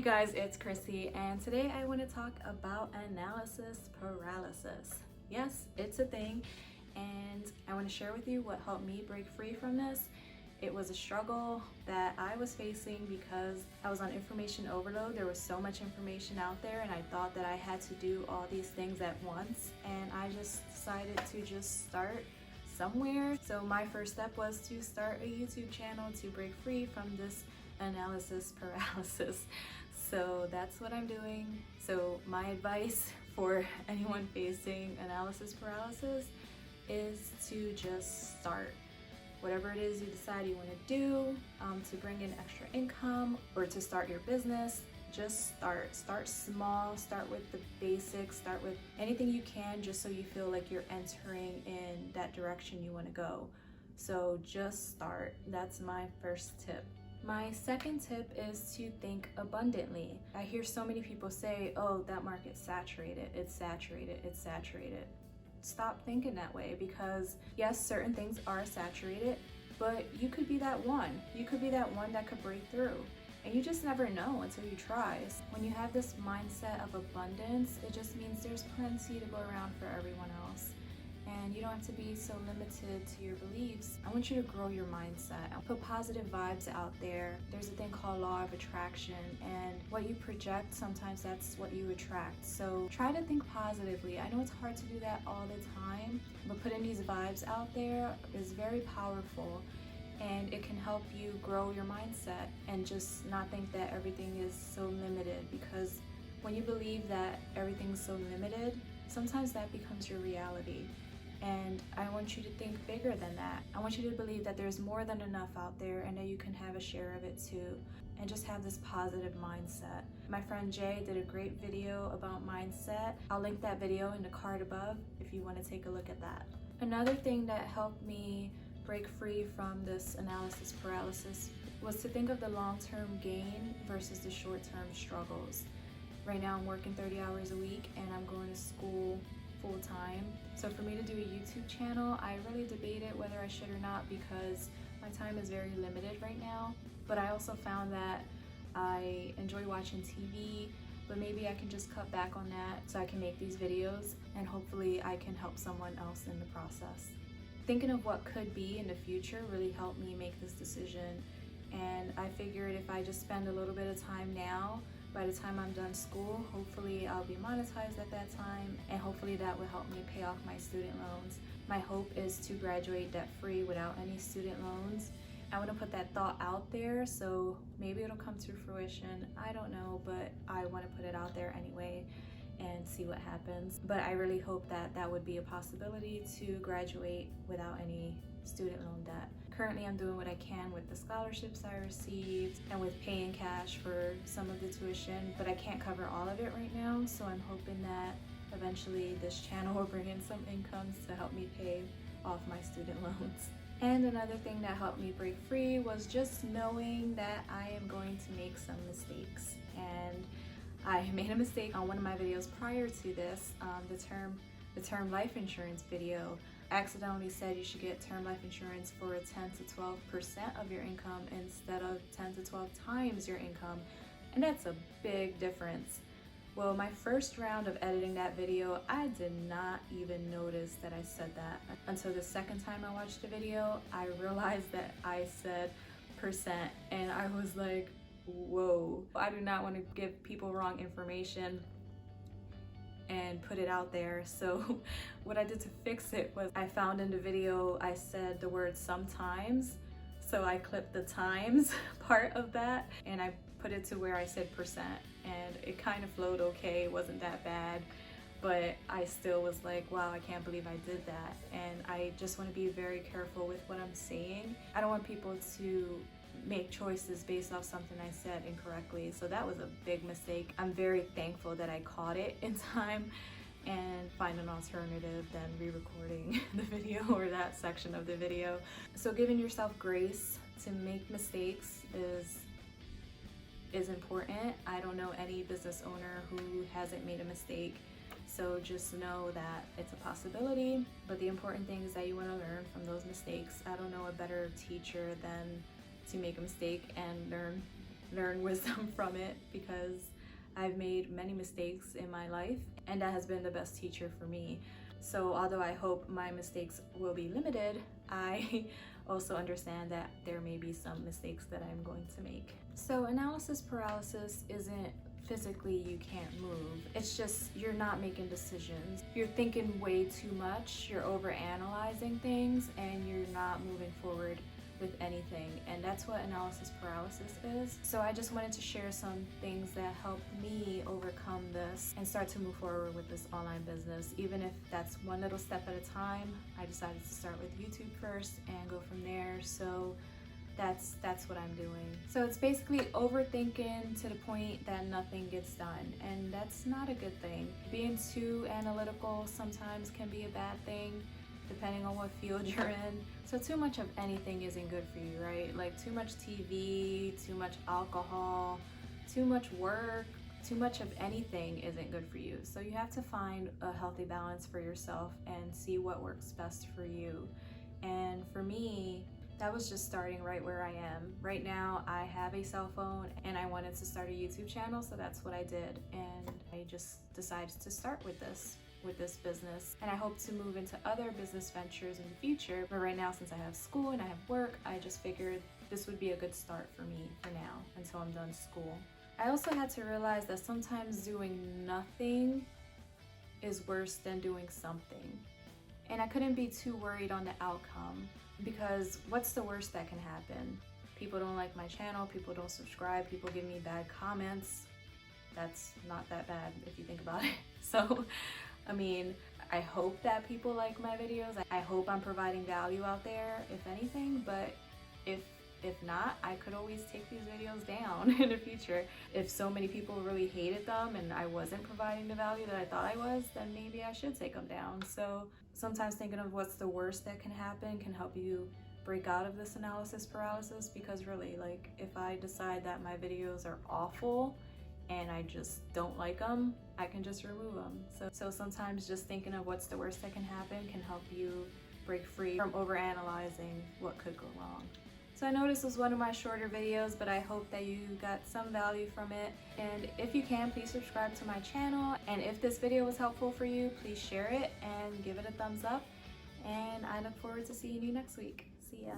you guys, it's Chrissy, and today I want to talk about analysis paralysis. Yes, it's a thing, and I want to share with you what helped me break free from this. It was a struggle that I was facing because I was on information overload. There was so much information out there, and I thought that I had to do all these things at once, and I just decided to just start somewhere. So my first step was to start a YouTube channel to break free from this analysis paralysis. So that's what I'm doing. So my advice for anyone facing analysis paralysis is to just start. Whatever it is you decide you want to do to bring in extra income or to start your business, just start. Start small, start with the basics, start with anything you can just so you feel like you're entering in that direction you want to go. So just start. That's my first tip. My second tip is to think abundantly. I hear so many people say, oh, that market's saturated, it's saturated, it's saturated. Stop thinking that way, because yes, certain things are saturated, but you could be that one. You could be that one that could break through. And you just never know until you try. When you have this mindset of abundance, it just means there's plenty to go around for everyone else. And you don't have to be so limited to your beliefs. I want you to grow your mindset. Put positive vibes out there. There's a thing called law of attraction, and what you project, sometimes that's what you attract. So try to think positively. I know it's hard to do that all the time, but putting these vibes out there is very powerful, and it can help you grow your mindset and just not think that everything is so limited, because when you believe that everything's so limited, sometimes that becomes your reality. And I want you to think bigger than that. I want you to believe that there's more than enough out there and that you can have a share of it too. And just have this positive mindset. My friend Jay did a great video about mindset. I'll link that video in the card above if you want to take a look at that. Another thing that helped me break free from this analysis paralysis was to think of the long-term gain versus the short-term struggles. Right now I'm working 30 hours a week and I'm going to school full-time. So for me to do a YouTube channel, I really debated whether I should or not, because my time is very limited right now. But I also found that I enjoy watching TV, but maybe I can just cut back on that so I can make these videos, and hopefully I can help someone else in the process. Thinking of what could be in the future really helped me make this decision, and I figured if I just spend a little bit of time now, by the time I'm done school, hopefully I'll be monetized at that time, and hopefully that will help me pay off my student loans. My hope is to graduate debt-free without any student loans. I want to put that thought out there, so maybe it'll come to fruition. I don't know, but I want to put it out there anyway and see what happens. But I really hope that that would be a possibility, to graduate without any student loan debt. Currently I'm doing what I can with the scholarships I received and with paying cash for some of the tuition, but I can't cover all of it right now, so I'm hoping that eventually this channel will bring in some incomes to help me pay off my student loans. And another thing that helped me break free was just knowing that I am going to make some mistakes. And I made a mistake on one of my videos prior to this, the term life insurance video. I accidentally said you should get term life insurance for 10 to 12% of your income instead of 10 to 12 times your income, and that's a big difference. Well, my first round of editing that video, I did not even notice that I said that until the second time I watched the video. I realized that I said percent, and I was like, whoa. I do not want to give people wrong information and put it out there. So what I did to fix it was, I found in the video I said the word sometimes, so I clipped the times part of that and I put it to where I said percent, and it kind of flowed okay. It wasn't that bad, but I still was like, wow, I can't believe I did that. And I just want to be very careful with what I'm saying. I don't want people to make choices based off something I said incorrectly. So that was a big mistake. I'm very thankful that I caught it in time and find an alternative than re-recording the video or that section of the video. So giving yourself grace to make mistakes is important. I don't know any business owner who hasn't made a mistake. So just know that it's a possibility, but the important thing is that you want to learn from those mistakes. I don't know a better teacher than to make a mistake and learn learn wisdom from it, because I've made many mistakes in my life, and that has been the best teacher for me. So although I hope my mistakes will be limited, I also understand that there may be some mistakes that I'm going to make. So analysis paralysis isn't physically you can't move. It's just you're not making decisions. You're thinking way too much, you're overanalyzing things, and you're not moving forward with anything. And that's what analysis paralysis is. So I just wanted to share some things that helped me overcome this and start to move forward with this online business. Even if that's one little step at a time, I decided to start with YouTube first and go from there. So that's what I'm doing. So it's basically overthinking to the point that nothing gets done, and that's not a good thing. Being too analytical sometimes can be a bad thing, depending on what field you're in. So too much of anything isn't good for you, right? Like too much TV, too much alcohol, too much work, too much of anything isn't good for you. So you have to find a healthy balance for yourself and see what works best for you. And for me, that was just starting right where I am. Right now, I have a cell phone and I wanted to start a YouTube channel, so that's what I did. And I just decided to start with this business. And I hope to move into other business ventures in the future. But right now, since I have school and I have work, I just figured this would be a good start for me for now until I'm done school. I also had to realize that sometimes doing nothing is worse than doing something. And I couldn't be too worried on the outcome, because what's the worst that can happen? People don't like my channel, people don't subscribe, people give me bad comments. That's not that bad if you think about it. So, I mean, I hope that people like my videos. I hope I'm providing value out there, if anything, but if not, I could always take these videos down in the future. If so many people really hated them and I wasn't providing the value that I thought I was, then maybe I should take them down. So sometimes thinking of what's the worst that can happen can help you break out of this analysis paralysis, because really, like, if I decide that my videos are awful and I just don't like them, I can just remove them. So sometimes just thinking of what's the worst that can happen can help you break free from overanalyzing what could go wrong. So I know this was one of my shorter videos, but I hope that you got some value from it. And if you can, please subscribe to my channel. And if this video was helpful for you, please share it and give it a thumbs up. And I look forward to seeing you next week. See ya.